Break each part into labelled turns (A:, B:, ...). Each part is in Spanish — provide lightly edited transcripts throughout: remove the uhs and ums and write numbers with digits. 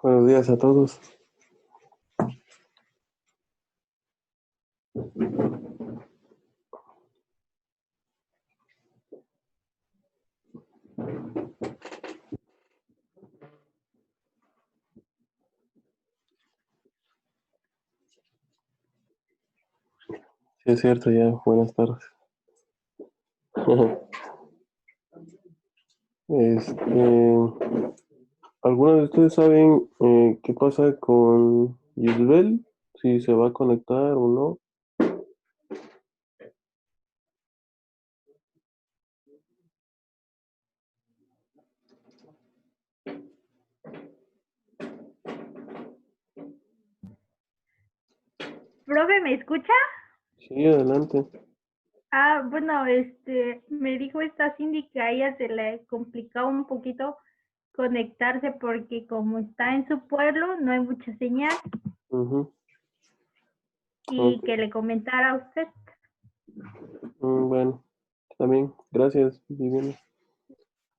A: Buenos días a todos. Sí, es cierto, ya. Buenas tardes. Este, ¿Algunos de ustedes saben qué pasa con Yisbel? Si se va a conectar o no.
B: Profe, ¿me escucha?
A: Sí, adelante.
B: Bueno, me dijo esta Cindy que a ella se le complicaba un poquito conectarse porque como está en su pueblo no hay mucha señal
A: Ujú.
B: y
A: Ok.
B: que le comentara a usted.
A: Bueno, también. Gracias, Viviana.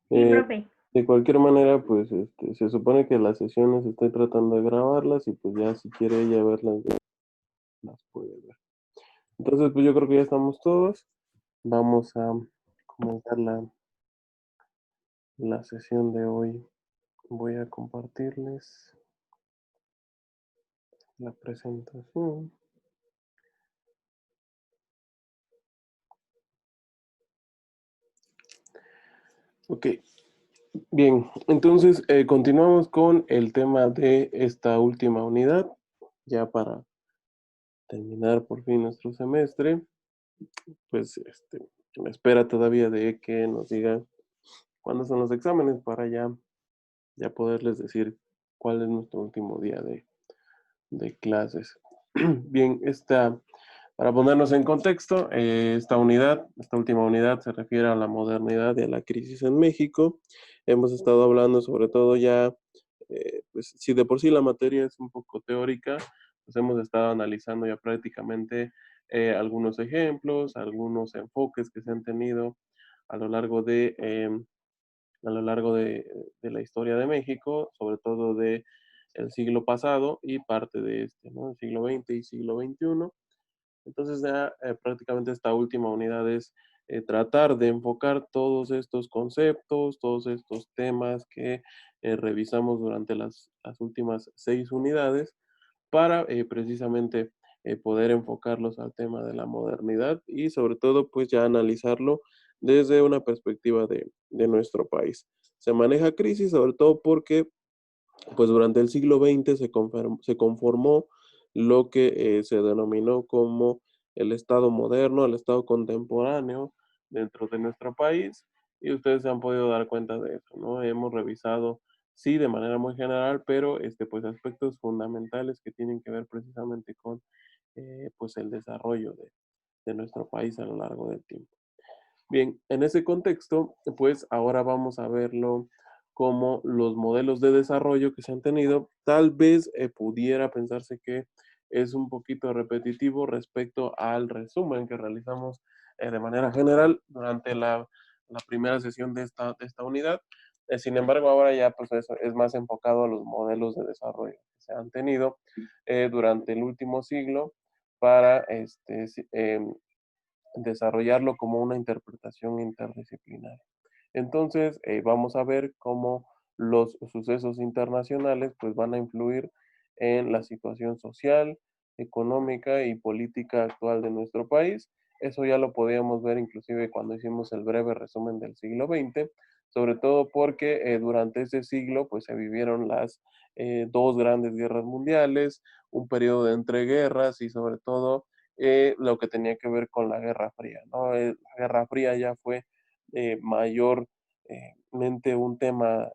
B: Sí,
A: Eh,
B: profe.
A: de cualquier manera, pues se supone que las sesiones estoy tratando de grabarlas y pues ya si quiere ella verlas, ya las puede ver. Entonces, pues yo creo que ya estamos todos. Vamos a comenzar la sesión de hoy. Voy a compartirles la presentación. Ok, bien, entonces continuamos con el tema de esta última unidad, ya para terminar por fin nuestro semestre. Pues me espera todavía de que nos digan cuándo son los exámenes para ya poderles decir cuál es nuestro último día de clases. Bien, para ponernos en contexto, esta última unidad se refiere a la modernidad y a la crisis en México. Hemos estado hablando sobre todo ya, pues si de por sí la materia es un poco teórica, pues hemos estado analizando ya prácticamente algunos ejemplos, algunos enfoques que se han tenido a lo largo de la historia de México, sobre todo de el siglo pasado y parte de ¿no? El siglo XX y siglo XXI. Entonces ya prácticamente esta última unidad es tratar de enfocar todos estos conceptos, todos estos temas que revisamos durante las últimas 6 unidades para precisamente poder enfocarlos al tema de la modernidad y sobre todo pues ya analizarlo desde una perspectiva de nuestro país. Se maneja crisis sobre todo porque pues durante el siglo XX se conformó lo que se denominó como el Estado moderno, el Estado contemporáneo dentro de nuestro país, y ustedes se han podido dar cuenta de eso, ¿no? Hemos revisado, sí, de manera muy general, pero pues aspectos fundamentales que tienen que ver precisamente con pues el desarrollo de nuestro país a lo largo del tiempo. Bien, en ese contexto, pues ahora vamos a verlo como los modelos de desarrollo que se han tenido. Tal vez pudiera pensarse que es un poquito repetitivo respecto al resumen que realizamos de manera general durante la primera sesión de esta unidad. Sin embargo, ahora ya pues eso es más enfocado a los modelos de desarrollo que se han tenido durante el último siglo para desarrollarlo como una interpretación interdisciplinaria. Entonces, vamos a ver cómo los sucesos internacionales pues, van a influir en la situación social, económica y política actual de nuestro país. Eso ya lo podíamos ver inclusive cuando hicimos el breve resumen del siglo XX, sobre todo porque durante ese siglo pues, se vivieron las dos grandes guerras mundiales, un periodo de entreguerras y sobre todo lo que tenía que ver con la Guerra Fría, ¿no? La Guerra Fría ya fue mayormente un tema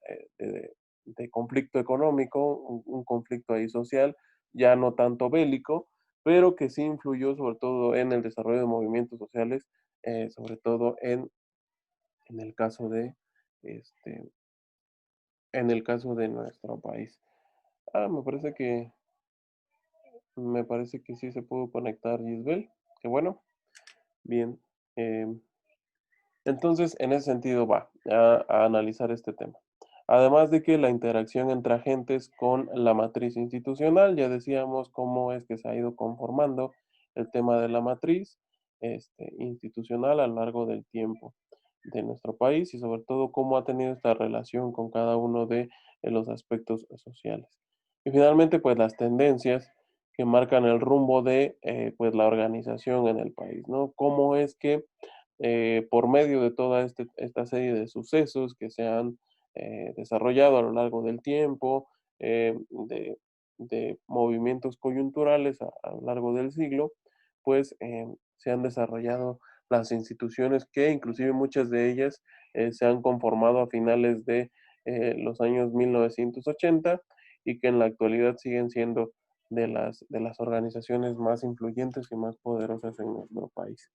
A: de conflicto económico, un conflicto ahí social, ya no tanto bélico, pero que sí influyó sobre todo en el desarrollo de movimientos sociales, sobre todo en el caso este, en el caso de nuestro país. Ah, me parece que sí se pudo conectar Gisbel, que bueno, bien. Entonces, en ese sentido va a analizar este tema. Además de que la interacción entre agentes con la matriz institucional, ya decíamos cómo es que se ha ido conformando el tema de la matriz institucional a lo largo del tiempo de nuestro país y sobre todo cómo ha tenido esta relación con cada uno de los aspectos sociales. Y finalmente, pues las tendencias que marcan el rumbo de pues la organización en el país, ¿no? Cómo es que por medio de toda esta serie de sucesos que se han desarrollado a lo largo del tiempo, de movimientos coyunturales a lo largo del siglo, pues se han desarrollado las instituciones que inclusive muchas de ellas se han conformado a finales de los años 1980 y que en la actualidad siguen siendo de las organizaciones más influyentes y más poderosas en nuestro país.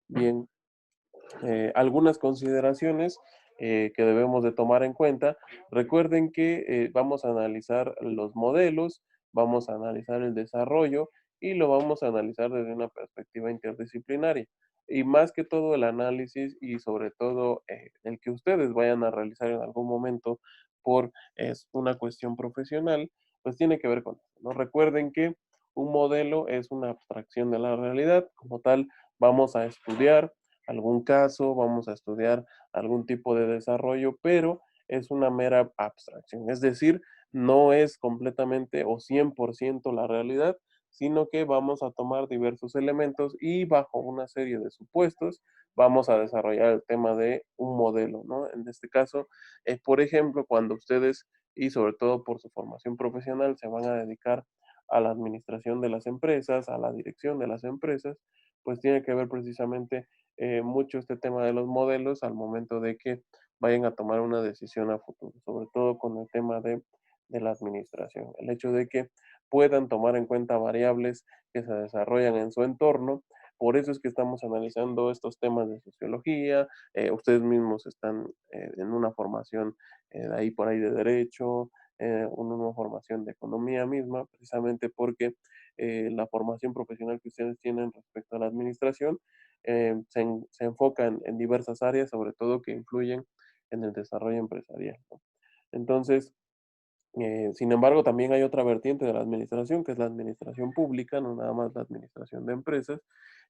A: Bien, algunas consideraciones que debemos de tomar en cuenta. Recuerden que vamos a analizar los modelos, vamos a analizar el desarrollo y lo vamos a analizar desde una perspectiva interdisciplinaria. Y más que todo el análisis y sobre todo el que ustedes vayan a realizar en algún momento por es una cuestión profesional, pues tiene que ver con eso, ¿no? Recuerden que un modelo es una abstracción de la realidad, como tal, vamos a estudiar algún caso, vamos a estudiar algún tipo de desarrollo, pero es una mera abstracción. Es decir, no es completamente o 100% la realidad, sino que vamos a tomar diversos elementos y bajo una serie de supuestos vamos a desarrollar el tema de un modelo, ¿no? En este caso, por ejemplo, cuando ustedes y sobre todo por su formación profesional se van a dedicar a la administración de las empresas, a la dirección de las empresas, pues tiene que ver precisamente mucho este tema de los modelos al momento de que vayan a tomar una decisión a futuro, sobre todo con el tema de la administración. El hecho de que puedan tomar en cuenta variables que se desarrollan en su entorno. Por eso es que estamos analizando estos temas de sociología. Ustedes mismos están en una formación de ahí por ahí de derecho, una formación de economía misma, precisamente porque la formación profesional que ustedes tienen respecto a la administración se enfoca en diversas áreas, sobre todo que influyen en el desarrollo empresarial, ¿no? Entonces, sin embargo, también hay otra vertiente de la administración, que es la administración pública, no nada más la administración de empresas,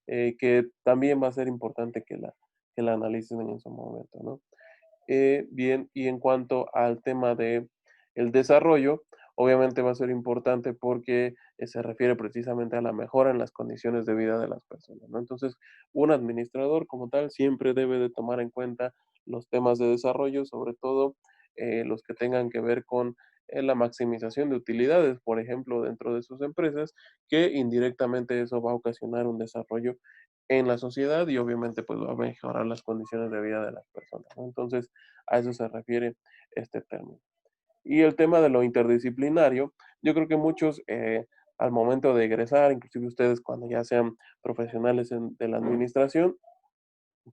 A: que también va a ser importante que la analicen en su momento, ¿no? Bien, y en cuanto al tema de el desarrollo, obviamente va a ser importante porque se refiere precisamente a la mejora en las condiciones de vida de las personas, ¿no? Entonces, un administrador como tal siempre debe de tomar en cuenta los temas de desarrollo, sobre todo los que tengan que ver con la maximización de utilidades, por ejemplo, dentro de sus empresas, que indirectamente eso va a ocasionar un desarrollo en la sociedad y obviamente pues va a mejorar las condiciones de vida de las personas, ¿no? Entonces, a eso se refiere este término. Y el tema de lo interdisciplinario, yo creo que muchos al momento de egresar, inclusive ustedes cuando ya sean profesionales de la administración,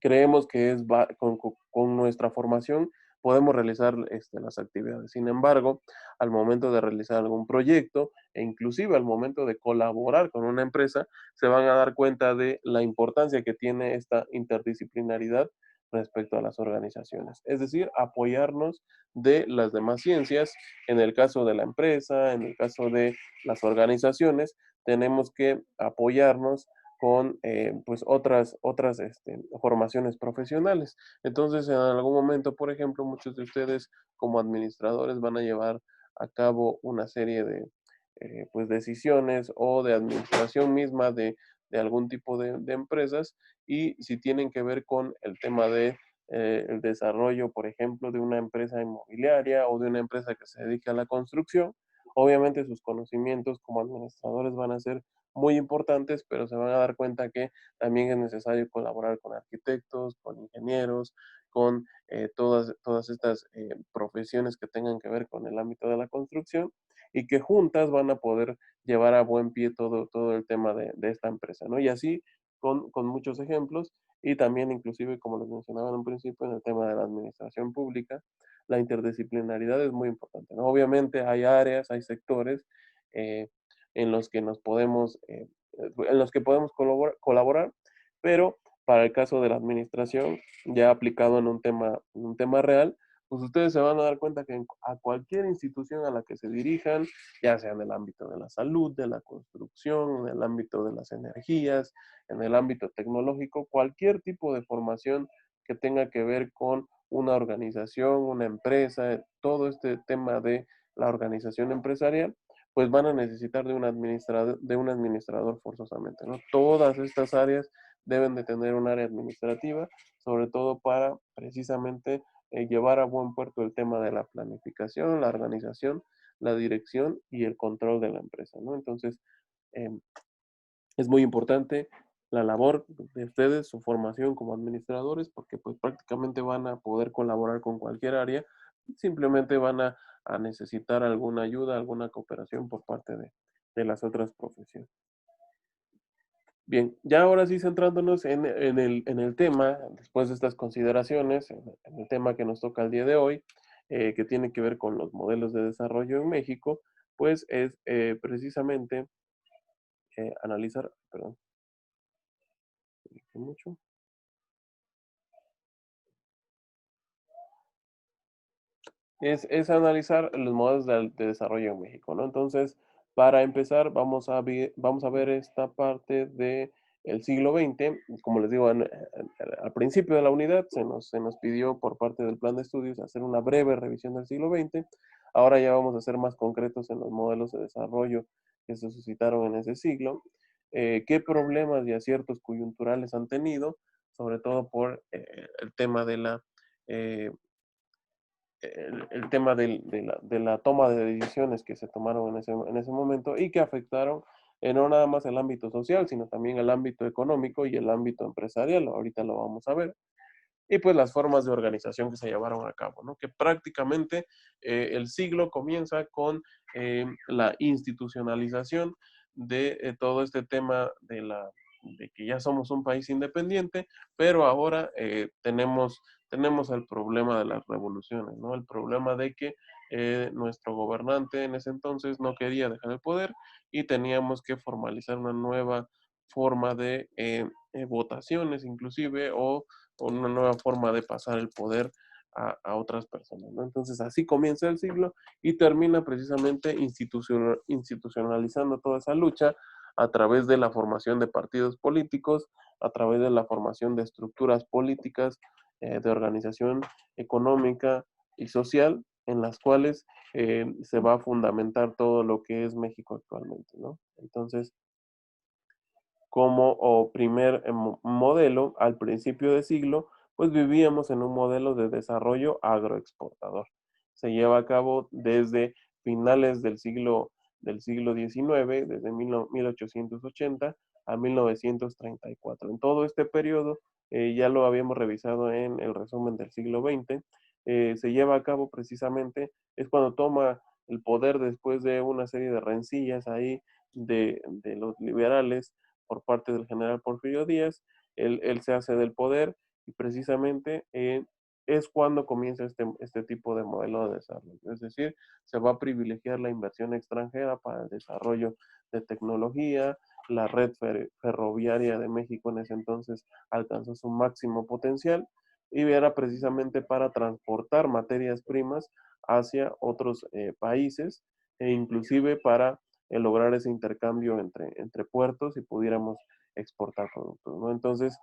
A: creemos que es con nuestra formación podemos realizar las actividades. Sin embargo, al momento de realizar algún proyecto e inclusive al momento de colaborar con una empresa, se van a dar cuenta de la importancia que tiene esta interdisciplinaridad respecto a las organizaciones. Es decir, apoyarnos de las demás ciencias. En el caso de la empresa, en el caso de las organizaciones, tenemos que apoyarnos con pues otras formaciones profesionales. Entonces, en algún momento, por ejemplo, muchos de ustedes como administradores van a llevar a cabo una serie de pues decisiones o de administración misma de algún tipo de empresas y si tienen que ver con el tema de el desarrollo, por ejemplo, de una empresa inmobiliaria o de una empresa que se dedica a la construcción, obviamente sus conocimientos como administradores van a ser muy importantes, pero se van a dar cuenta que también es necesario colaborar con arquitectos, con ingenieros, con todas estas profesiones que tengan que ver con el ámbito de la construcción y que juntas van a poder llevar a buen pie todo el tema de esta empresa, ¿no? Y así con muchos ejemplos y también inclusive, como les mencionaba en un principio, en el tema de la administración pública, la interdisciplinaridad es muy importante, ¿no? Obviamente hay áreas, hay sectores eh, en los que nos podemos, en los que podemos colaborar, pero para el caso de la administración, ya aplicado en un tema real, pues ustedes se van a dar cuenta que a cualquier institución a la que se dirijan, ya sea en el ámbito de la salud, de la construcción, en el ámbito de las energías, en el ámbito tecnológico, cualquier tipo de formación que tenga que ver con una organización, una empresa, todo este tema de la organización empresarial, pues van a necesitar de un administrador forzosamente, ¿no? Todas estas áreas deben de tener un área administrativa, sobre todo para precisamente llevar a buen puerto el tema de la planificación, la organización, la dirección y el control de la empresa, ¿no? Entonces, eh, es muy importante la labor de ustedes, su formación como administradores, porque pues prácticamente van a poder colaborar con cualquier área, simplemente van a necesitar alguna ayuda, alguna cooperación por parte de las otras profesiones. Bien, ya ahora sí centrándonos en el tema, después de estas consideraciones, en el tema que nos toca el día de hoy, que tiene que ver con los modelos de desarrollo en México, pues es precisamente analizar, perdón, mucho. Es analizar los modelos de desarrollo en México, ¿no? Entonces, para empezar, vamos a ver esta parte de el siglo XX. Como les digo, al principio de la unidad se nos pidió por parte del plan de estudios hacer una breve revisión del siglo XX. Ahora ya vamos a ser más concretos en los modelos de desarrollo que se suscitaron en ese siglo. ¿Qué problemas y aciertos coyunturales han tenido? Sobre todo por el tema de eh, el tema de la toma de decisiones que se tomaron en ese momento y que afectaron no nada más el ámbito social, sino también el ámbito económico y el ámbito empresarial. Ahorita lo vamos a ver. Y pues las formas de organización que se llevaron a cabo, ¿no? Que prácticamente el siglo comienza con la institucionalización de todo este tema de que ya somos un país independiente, pero ahora tenemos el problema de las revoluciones, ¿no? El problema de que nuestro gobernante en ese entonces no quería dejar el poder y teníamos que formalizar una nueva forma de votaciones inclusive o una nueva forma de pasar el poder a otras personas, ¿no? Entonces así comienza el siglo y termina precisamente institucionalizando toda esa lucha a través de la formación de partidos políticos, a través de la formación de estructuras políticas, de organización económica y social, en las cuales se va a fundamentar todo lo que es México actualmente, ¿no? Entonces, como primer modelo al principio de siglo, pues vivíamos en un modelo de desarrollo agroexportador. Se lleva a cabo desde finales del siglo XIX, desde 1880 a 1934. En todo este periodo, ya lo habíamos revisado en el resumen del siglo XX, se lleva a cabo precisamente, es cuando toma el poder después de una serie de rencillas ahí de los liberales por parte del general Porfirio Díaz, él se hace del poder y precisamente es cuando comienza este tipo de modelo de desarrollo. Es decir, se va a privilegiar la inversión extranjera para el desarrollo de tecnología, la red ferroviaria de México en ese entonces alcanzó su máximo potencial y era precisamente para transportar materias primas hacia otros países e inclusive para lograr ese intercambio entre puertos y pudiéramos exportar productos, ¿no? Entonces,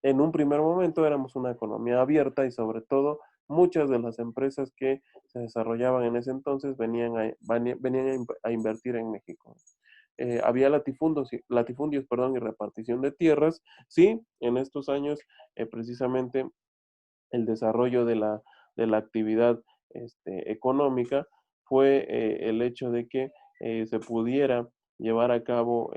A: en un primer momento éramos una economía abierta y sobre todo muchas de las empresas que se desarrollaban en ese entonces venían a invertir en México. Había latifundios, perdón, y repartición de tierras. Sí, en estos años precisamente el desarrollo de la actividad económica fue el hecho de que se pudiera llevar a cabo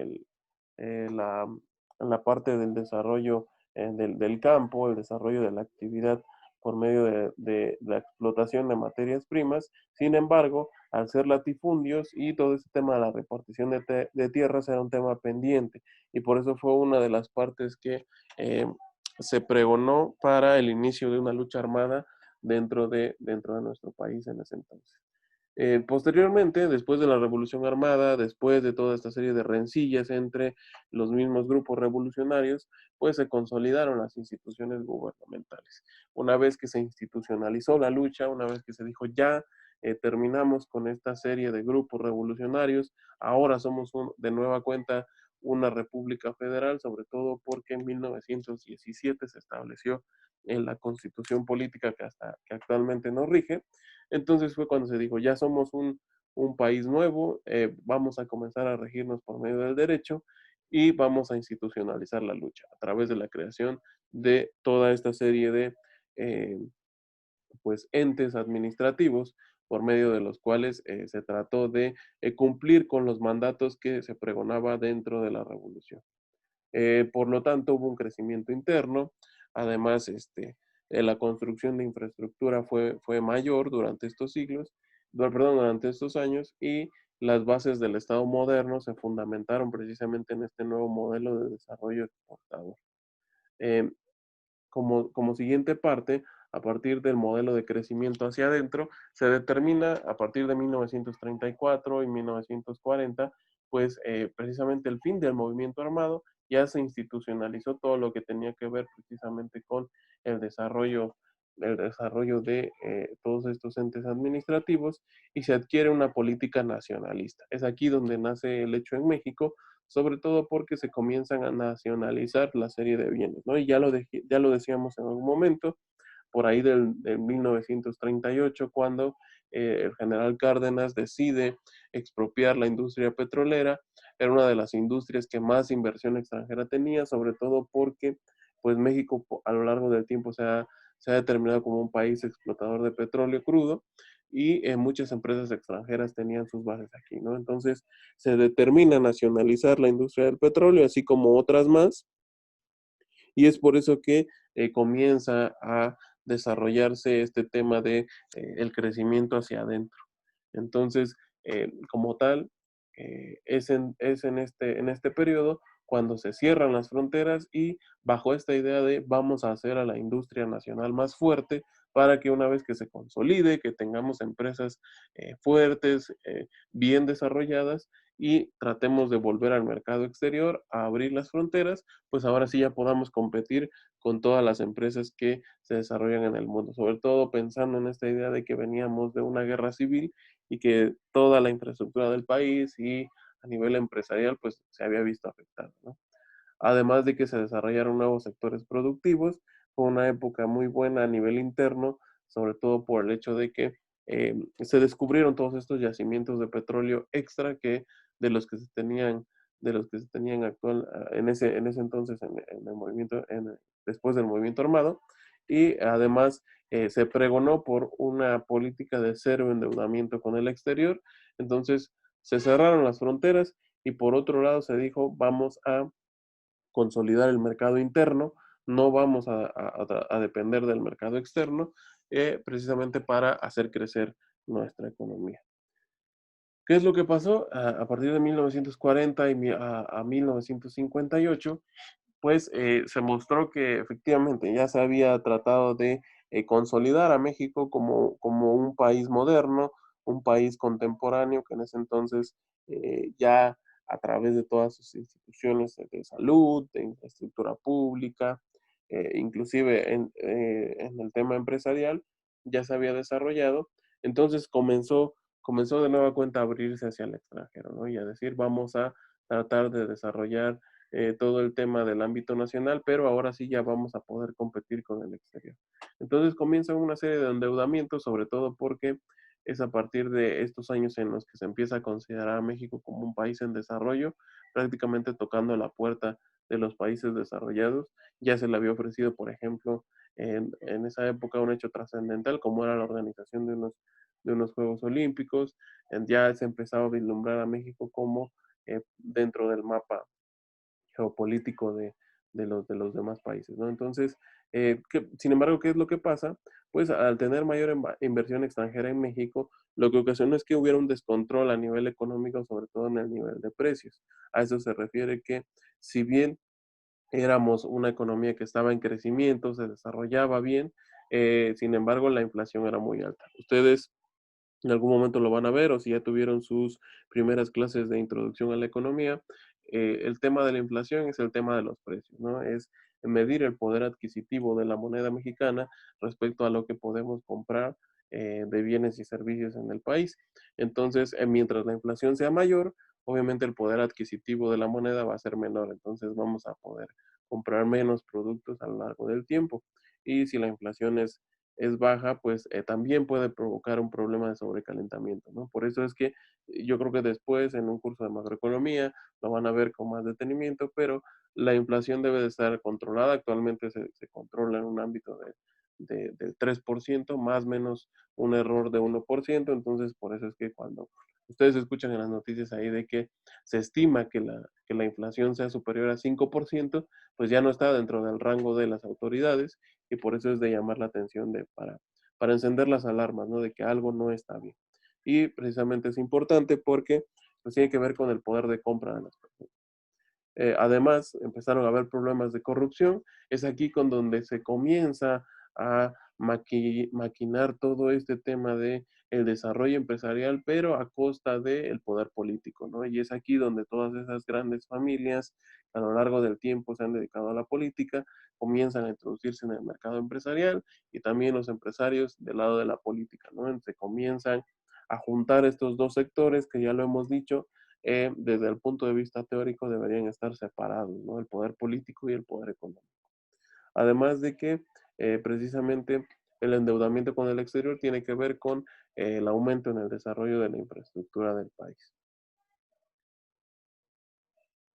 A: la parte del desarrollo del campo, el desarrollo de la actividad por medio de la explotación de materias primas. Sin embargo, al ser latifundios y todo este tema de la repartición de tierras era un tema pendiente y por eso fue una de las partes que se pregonó para el inicio de una lucha armada dentro de nuestro país en ese entonces. Posteriormente, después de la Revolución Armada, después de toda esta serie de rencillas entre los mismos grupos revolucionarios, pues se consolidaron las instituciones gubernamentales. Una vez que se institucionalizó la lucha, una vez que se dijo ya terminamos con esta serie de grupos revolucionarios, ahora somos de nueva cuenta una república federal, sobre todo porque en 1917 se estableció en la constitución política que actualmente nos rige. Entonces fue cuando se dijo, ya somos un país nuevo, vamos a comenzar a regirnos por medio del derecho y vamos a institucionalizar la lucha a través de la creación de toda esta serie de eh, pues, entes administrativos por medio de los cuales se trató de cumplir con los mandatos que se pregonaba dentro de la revolución. Por lo tanto, hubo un crecimiento interno. Además, la construcción de infraestructura fue mayor durante estos siglos, perdón, durante estos años, y las bases del Estado moderno se fundamentaron precisamente en este nuevo modelo de desarrollo exportador. Eh, como siguiente parte, a partir del modelo de crecimiento hacia adentro, se determina a partir de 1934 y 1940, pues precisamente el fin del movimiento armado, ya se institucionalizó todo lo que tenía que ver precisamente con el desarrollo, el desarrollo de todos estos entes administrativos y se adquiere una política nacionalista. Es aquí donde nace el hecho en México, sobre todo porque se comienzan a nacionalizar la serie de bienes, ¿no? Y ya lo decíamos en algún momento, por ahí del 1938, cuando el general Cárdenas decide expropiar la industria petrolera. Era una de las industrias que más inversión extranjera tenía, sobre todo porque pues México a lo largo del tiempo se ha determinado como un país explotador de petróleo crudo y muchas empresas extranjeras tenían sus bases aquí, ¿no? Entonces se determina nacionalizar la industria del petróleo, así como otras más, y es por eso que comienza a desarrollarse este tema de el crecimiento hacia adentro. Entonces, como tal, en este periodo cuando se cierran las fronteras y bajo esta idea de vamos a hacer a la industria nacional más fuerte para que una vez que se consolide, que tengamos empresas fuertes, bien desarrolladas y tratemos de volver al mercado exterior a abrir las fronteras, pues ahora sí ya podamos competir con todas las empresas que se desarrollan en el mundo, sobre todo pensando en esta idea de que veníamos de una guerra civil y que toda la infraestructura del país y a nivel empresarial pues se había visto afectada, ¿no? Además de que se desarrollaron nuevos sectores productivos, fue una época muy buena a nivel interno, sobre todo por el hecho de que se descubrieron todos estos yacimientos de petróleo extra que de los que se tenían en ese entonces en el movimiento después del movimiento armado y además se pregonó por una política de cero endeudamiento con el exterior. Entonces se cerraron las fronteras y por otro lado se dijo vamos a consolidar el mercado interno, no vamos a depender del mercado externo, precisamente para hacer crecer nuestra economía. ¿Qué es lo que pasó? A partir de 1940 a 1958, pues se mostró que efectivamente ya se había tratado de consolidar a México como un país moderno, un país contemporáneo que en ese entonces ya a través de todas sus instituciones de salud, de infraestructura pública, inclusive en el tema empresarial, ya se había desarrollado. Entonces comenzó de nueva cuenta a abrirse hacia el extranjero, ¿no? Y a decir, vamos a tratar de desarrollar todo el tema del ámbito nacional, pero ahora sí ya vamos a poder competir con el exterior. Entonces comienza una serie de endeudamientos, sobre todo porque es a partir de estos años en los que se empieza a considerar a México como un país en desarrollo, prácticamente tocando la puerta de los países desarrollados. Ya se le había ofrecido, por ejemplo, en esa época un hecho trascendental como era la organización de unos Juegos Olímpicos. Ya se empezaba a vislumbrar a México como dentro del mapa geopolítico de los demás países, ¿no? Entonces, sin embargo, ¿qué es lo que pasa? Pues al tener mayor inversión extranjera en México, lo que ocasionó es que hubiera un descontrol a nivel económico, sobre todo en el nivel de precios. A eso se refiere que si bien éramos una economía que estaba en crecimiento, se desarrollaba bien, sin embargo, la inflación era muy alta. Ustedes en algún momento lo van a ver o si ya tuvieron sus primeras clases de introducción a la economía, el tema de la inflación es el tema de los precios, ¿no? Es medir el poder adquisitivo de la moneda mexicana respecto a lo que podemos comprar de bienes y servicios en el país. Entonces, mientras la inflación sea mayor, obviamente el poder adquisitivo de la moneda va a ser menor, entonces vamos a poder comprar menos productos a lo largo del tiempo. Y si la inflación es baja, pues también puede provocar un problema de sobrecalentamiento, ¿no? Por eso es que yo creo que después en un curso de macroeconomía lo van a ver con más detenimiento, pero la inflación debe de estar controlada. Actualmente se controla en un ámbito del 3%, más o menos un error de 1%. Entonces por eso es que cuando ustedes escuchan en las noticias ahí de que se estima que la inflación sea superior a 5%, pues ya no está dentro del rango de las autoridades y por eso es de llamar la atención para encender las alarmas, ¿no? De que algo no está bien. Y precisamente es importante porque pues, tiene que ver con el poder de compra de las personas. Además, empezaron a haber problemas de corrupción. Es aquí con donde se comienza a maquinar todo este tema de el desarrollo empresarial, pero a costa del poder político, ¿no? Y es aquí donde todas esas grandes familias a lo largo del tiempo se han dedicado a la política, comienzan a introducirse en el mercado empresarial y también los empresarios del lado de la política, ¿no? Se comienzan a juntar estos dos sectores que ya lo hemos dicho, desde el punto de vista teórico deberían estar separados, ¿no? El poder político y el poder económico. Además de que precisamente el endeudamiento con el exterior tiene que ver con el aumento en el desarrollo de la infraestructura del país.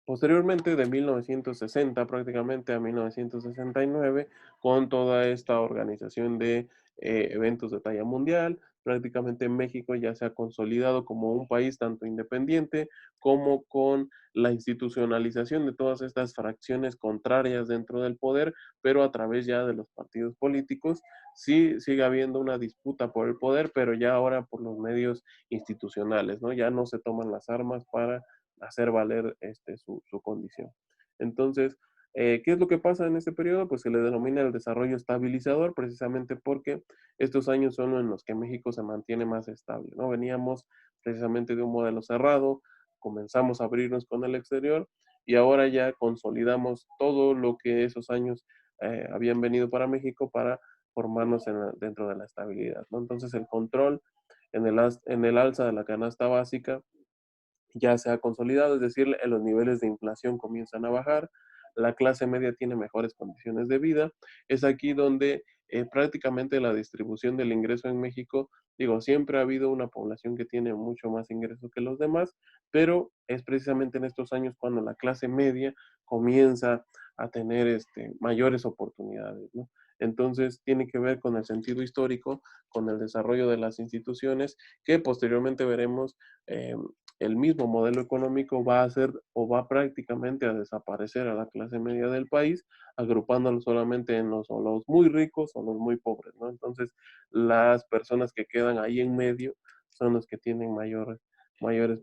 A: Posteriormente, de 1960 prácticamente a 1969, con toda esta organización de eventos de talla mundial, prácticamente México ya se ha consolidado como un país tanto independiente como con la institucionalización de todas estas fracciones contrarias dentro del poder, pero a través ya de los partidos políticos. Sí sigue habiendo una disputa por el poder, pero ya ahora por los medios institucionales, ¿no? Ya no se toman las armas para hacer valer su condición. Entonces, ¿qué es lo que pasa en este periodo? Pues se le denomina el desarrollo estabilizador precisamente porque estos años son en los que México se mantiene más estable, ¿no? Veníamos precisamente de un modelo cerrado, comenzamos a abrirnos con el exterior y ahora ya consolidamos todo lo que esos años habían venido para México para formarnos dentro de la estabilidad, ¿no? Entonces el control en el alza de la canasta básica ya se ha consolidado, es decir, los niveles de inflación comienzan a bajar, la clase media tiene mejores condiciones de vida. Es aquí donde prácticamente la distribución del ingreso en México, digo, siempre ha habido una población que tiene mucho más ingresos que los demás, pero es precisamente en estos años cuando la clase media comienza a tener mayores oportunidades, ¿no? Entonces, tiene que ver con el sentido histórico, con el desarrollo de las instituciones, que posteriormente veremos eh, el mismo modelo económico va a hacer o va prácticamente a desaparecer a la clase media del país, agrupándolo solamente en o los muy ricos o los muy pobres, ¿no? Entonces, las personas que quedan ahí en medio son los que tienen mayores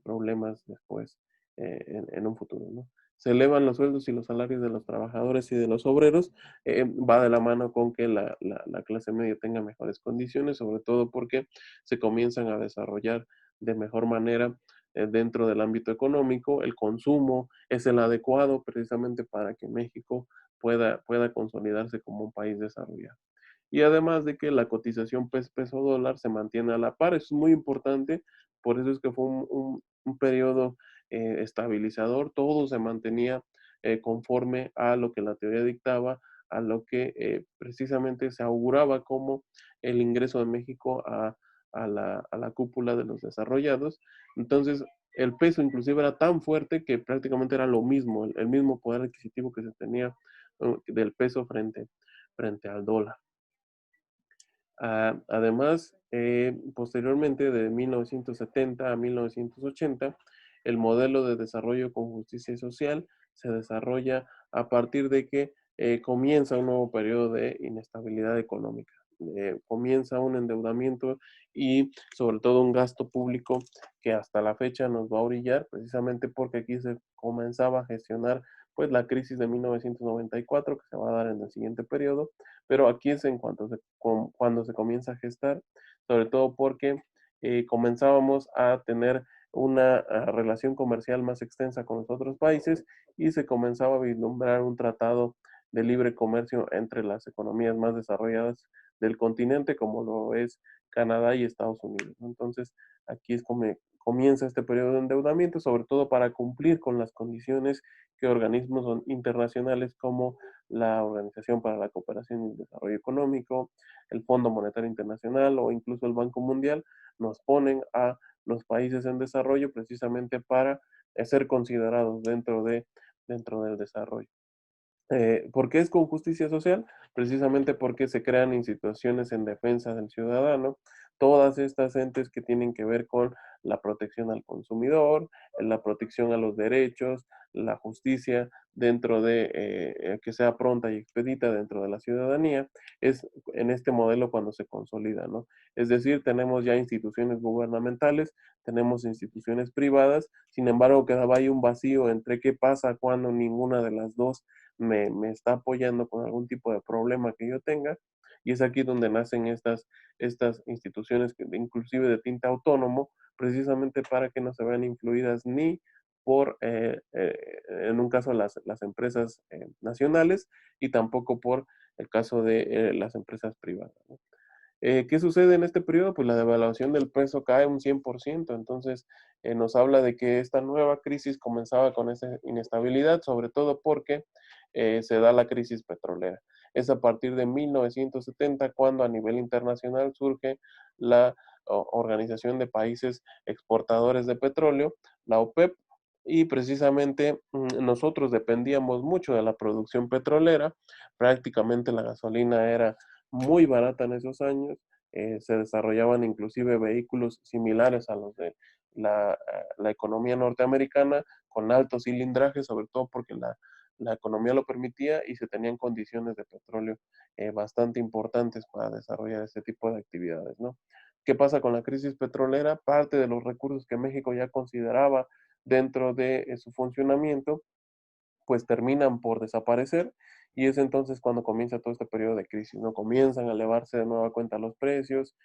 A: problemas después en un futuro, ¿no? Se elevan los sueldos y los salarios de los trabajadores y de los obreros, va de la mano con que la clase media tenga mejores condiciones, sobre todo porque se comienzan a desarrollar de mejor manera dentro del ámbito económico, el consumo es el adecuado precisamente para que México pueda consolidarse como un país desarrollado. Y además de que la cotización peso dólar se mantiene a la par, eso es muy importante, por eso es que fue un periodo estabilizador, todo se mantenía conforme a lo que la teoría dictaba, a lo que precisamente se auguraba como el ingreso de México a la cúpula de los desarrollados. Entonces, el peso inclusive era tan fuerte que prácticamente era lo mismo, el mismo poder adquisitivo que se tenía del peso frente al dólar. Además, posteriormente de 1970 a 1980, el modelo de desarrollo con justicia social se desarrolla a partir de que comienza un nuevo periodo de inestabilidad económica. Comienza un endeudamiento y sobre todo un gasto público que hasta la fecha nos va a orillar, precisamente porque aquí se comenzaba a gestionar pues la crisis de 1994 que se va a dar en el siguiente periodo, pero aquí es en cuando se comienza a gestar, sobre todo porque comenzábamos a tener una relación comercial más extensa con los otros países y se comenzaba a vislumbrar un tratado de libre comercio entre las economías más desarrolladas del continente, como lo es Canadá y Estados Unidos, ¿no? Entonces, aquí es como comienza este periodo de endeudamiento, sobre todo para cumplir con las condiciones que organismos internacionales como la Organización para la Cooperación y el Desarrollo Económico, el Fondo Monetario Internacional o incluso el Banco Mundial nos ponen a los países en desarrollo precisamente para ser considerados dentro del desarrollo. ¿Por qué es con justicia social? Precisamente porque se crean instituciones en defensa del ciudadano, todas estas entes que tienen que ver con la protección al consumidor, la protección a los derechos, la justicia dentro de que sea pronta y expedita dentro de la ciudadanía, es en este modelo cuando se consolida, ¿no? Es decir, tenemos ya instituciones gubernamentales, tenemos instituciones privadas, sin embargo quedaba ahí un vacío entre qué pasa cuando ninguna de las dos me está apoyando con algún tipo de problema que yo tenga. Y es aquí donde nacen estas instituciones, que, inclusive de tinte autónomo, precisamente para que no se vean influidas ni por, en un caso, las empresas nacionales y tampoco por el caso de las empresas privadas, ¿no? ¿Qué sucede en este periodo? Pues la devaluación del peso cae un 100%, entonces nos habla de que esta nueva crisis comenzaba con esa inestabilidad, sobre todo porque se da la crisis petrolera. Es a partir de 1970 cuando a nivel internacional surge la Organización de Países Exportadores de Petróleo, la OPEP, y precisamente nosotros dependíamos mucho de la producción petrolera, prácticamente la gasolina era muy barata en esos años, se desarrollaban inclusive vehículos similares a los de la economía norteamericana, con alto cilindraje, sobre todo porque la economía lo permitía y se tenían condiciones de petróleo bastante importantes para desarrollar este tipo de actividades, ¿no? ¿Qué pasa con la crisis petrolera? Parte de los recursos que México ya consideraba dentro de su funcionamiento pues terminan por desaparecer y es entonces cuando comienza todo este periodo de crisis, ¿no? Comienzan a elevarse de nueva cuenta los precios,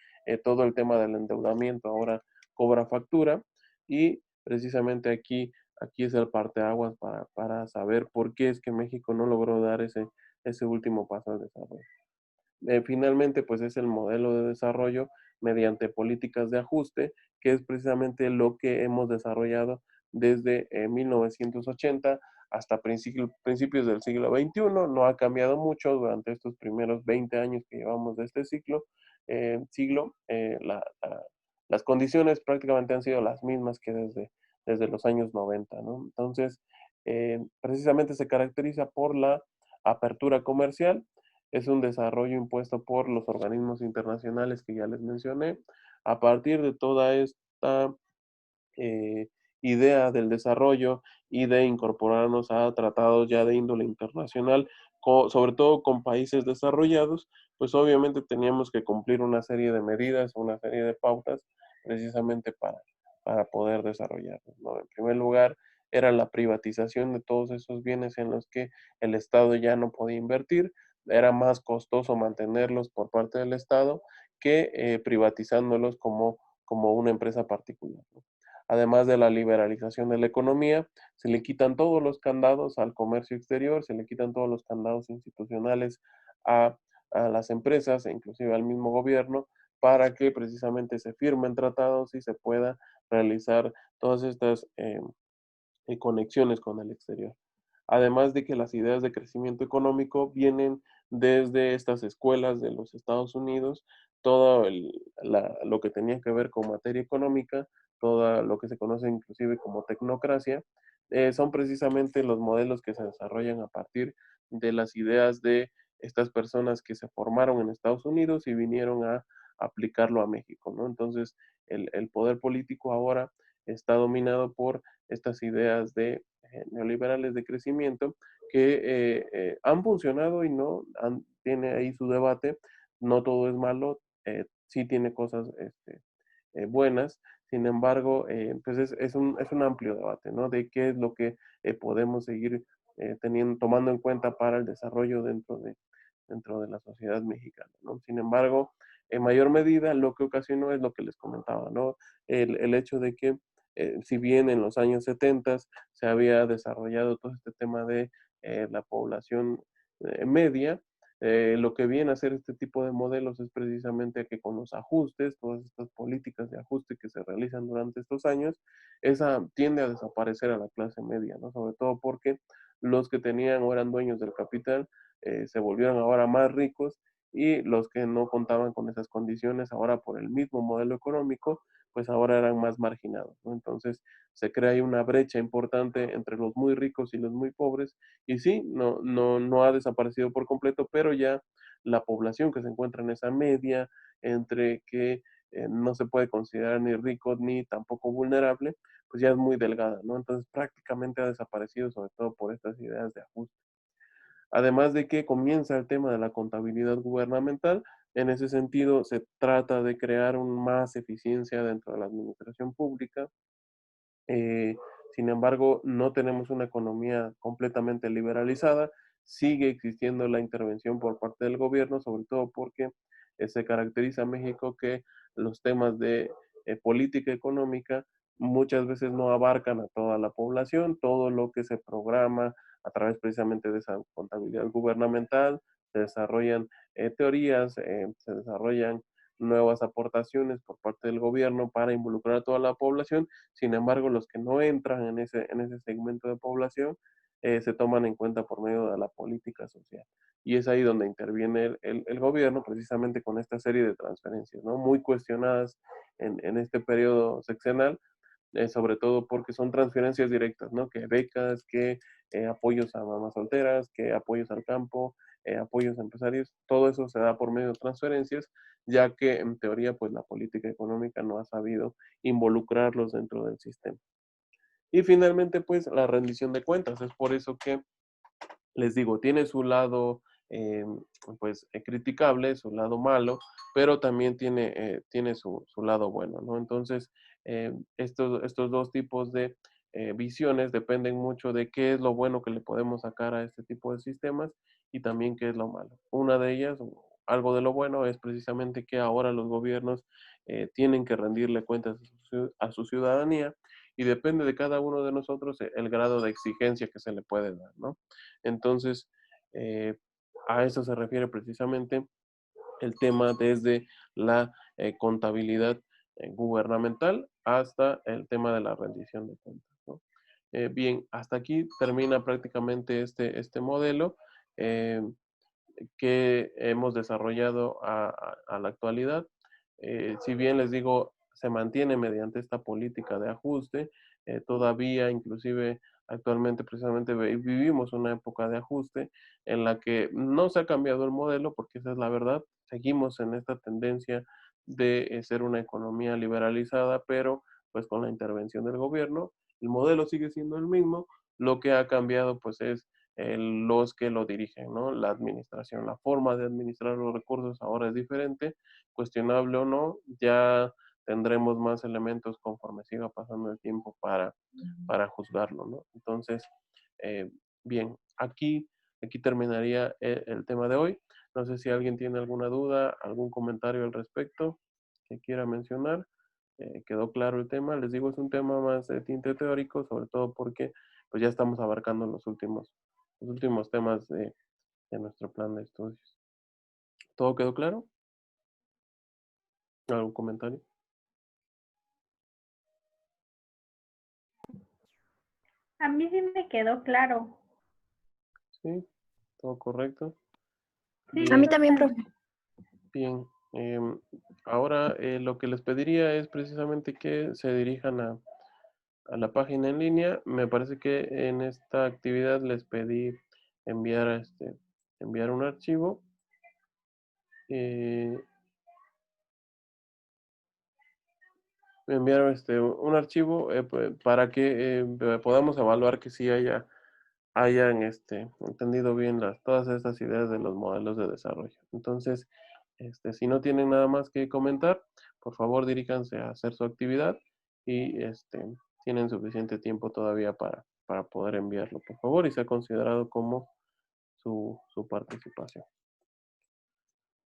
A: todo el tema del endeudamiento ahora cobra factura y precisamente aquí es el parteaguas para saber por qué es que México no logró dar ese último paso al desarrollo. Finalmente, pues es el modelo de desarrollo mediante políticas de ajuste, que es precisamente lo que hemos desarrollado desde 1980 hasta principios del siglo XXI. No ha cambiado mucho durante estos primeros 20 años que llevamos de este siglo. Las condiciones prácticamente han sido las mismas que desde los años 90, ¿no? Entonces, precisamente se caracteriza por la apertura comercial, es un desarrollo impuesto por los organismos internacionales que ya les mencioné. A partir de toda esta eh, idea del desarrollo y de incorporarnos a tratados ya de índole internacional, sobre todo con países desarrollados, pues obviamente teníamos que cumplir una serie de medidas, una serie de pautas, precisamente para poder desarrollarnos, ¿no? En primer lugar, era la privatización de todos esos bienes en los que el Estado ya no podía invertir, era más costoso mantenerlos por parte del Estado que privatizándolos como una empresa particular, ¿no? Además de la liberalización de la economía, se le quitan todos los candados al comercio exterior, se le quitan todos los candados institucionales a, a las empresas e inclusive al mismo gobierno para que precisamente se firmen tratados y se pueda realizar todas estas conexiones con el exterior. Además de que las ideas de crecimiento económico vienen desde estas escuelas de los Estados Unidos, todo lo que tenía que ver con materia económica, todo lo que se conoce inclusive como tecnocracia, son precisamente los modelos que se desarrollan a partir de las ideas de estas personas que se formaron en Estados Unidos y vinieron a aplicarlo a México, ¿no? Entonces, el poder político ahora está dominado por estas ideas de neoliberales de crecimiento que han funcionado y no tiene ahí su debate. No todo es malo, sí tiene cosas buenas. Sin embargo, pues es un amplio debate, ¿no? De qué es lo que podemos seguir tomando en cuenta para el desarrollo dentro de la sociedad mexicana, ¿no? Sin embargo, en mayor medida lo que ocasionó es lo que les comentaba, ¿no? El hecho de que si bien en los años 70 se había desarrollado todo este tema de la población media, lo que viene a hacer este tipo de modelos es precisamente que con los ajustes, todas estas políticas de ajuste que se realizan durante estos años, esa tiende a desaparecer a la clase media, ¿no? Sobre todo porque los que tenían o eran dueños del capital se volvieron ahora más ricos y los que no contaban con esas condiciones ahora por el mismo modelo económico, pues ahora eran más marginados, ¿no? Entonces se crea ahí una brecha importante entre los muy ricos y los muy pobres y sí, no ha desaparecido por completo, pero ya la población que se encuentra en esa media entre que no se puede considerar ni rico ni tampoco vulnerable, pues ya es muy delgada, ¿no? Entonces prácticamente ha desaparecido sobre todo por estas ideas de ajuste. Además de que comienza el tema de la contabilidad gubernamental, en ese sentido se trata de crear más eficiencia dentro de la administración pública. Eh, Sin embargo, no tenemos una economía completamente liberalizada, sigue existiendo la intervención por parte del gobierno, sobre todo porque se caracteriza a México que los temas de política económica muchas veces no abarcan a toda la población, todo lo que se programa a través precisamente de esa contabilidad gubernamental, se desarrollan teorías, se desarrollan nuevas aportaciones por parte del gobierno para involucrar a toda la población. Sin embargo, los que no entran en ese segmento de población se toman en cuenta por medio de la política social. Y es ahí donde interviene el gobierno precisamente con esta serie de transferencias, ¿no? Muy cuestionadas en este periodo sexenal, sobre todo porque son transferencias directas, ¿no? Que becas, que apoyos a mamás solteras, que apoyos al campo, apoyos a empresarios, todo eso se da por medio de transferencias, ya que en teoría pues la política económica no ha sabido involucrarlos dentro del sistema. Y finalmente pues la rendición de cuentas, es por eso que les digo, tiene su lado eh, pues criticable, su lado malo, pero también tiene su lado bueno, ¿no? Entonces, estos dos tipos de visiones dependen mucho de qué es lo bueno que le podemos sacar a este tipo de sistemas y también qué es lo malo. Una de ellas, o algo de lo bueno, es precisamente que ahora los gobiernos tienen que rendirle cuentas a su ciudadanía y depende de cada uno de nosotros el grado de exigencia que se le puede dar, ¿no? Entonces, eh, a eso se refiere precisamente el tema desde la contabilidad gubernamental hasta el tema de la rendición de cuentas, ¿no? Bien, hasta aquí termina prácticamente este modelo eh, que hemos desarrollado a la actualidad. Si bien les digo, se mantiene mediante esta política de ajuste, todavía inclusive actualmente precisamente vivimos una época de ajuste en la que no se ha cambiado el modelo, porque esa es la verdad, seguimos en esta tendencia de ser una economía liberalizada, pero pues con la intervención del gobierno, el modelo sigue siendo el mismo, lo que ha cambiado pues es los que lo dirigen, ¿no? La administración, la forma de administrar los recursos ahora es diferente, cuestionable o no, ya tendremos más elementos conforme siga pasando el tiempo para juzgarlo, ¿no? Entonces, eh, bien, aquí terminaría el tema de hoy. No sé si alguien tiene alguna duda, algún comentario al respecto que quiera mencionar. ¿Quedó claro el tema? Les digo, es un tema más de tinte teórico, sobre todo porque pues ya estamos abarcando los últimos temas de nuestro plan de estudios. ¿Todo quedó claro? ¿Algún comentario?
B: A mí sí me quedó claro.
A: Sí, todo correcto.
B: Sí,
C: A mí
A: Bien,
C: también,
B: total.
C: profe.
A: bien. Ahora lo que les pediría es precisamente que se dirijan a la página en línea. Me parece que en esta actividad les pedí enviar, enviar un archivo. eh, Me enviaron un archivo para que podamos evaluar que sí hayan entendido bien todas estas ideas de los modelos de desarrollo. Entonces, si no tienen nada más que comentar, por favor diríjanse a hacer su actividad y tienen suficiente tiempo todavía para poder enviarlo, por favor, y sea considerado como su participación.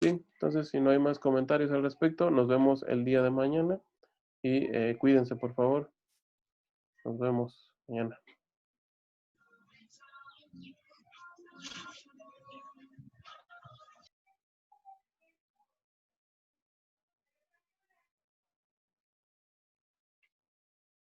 A: Sí, entonces si no hay más comentarios al respecto, nos vemos el día de mañana y cuídense por favor. Nos vemos mañana.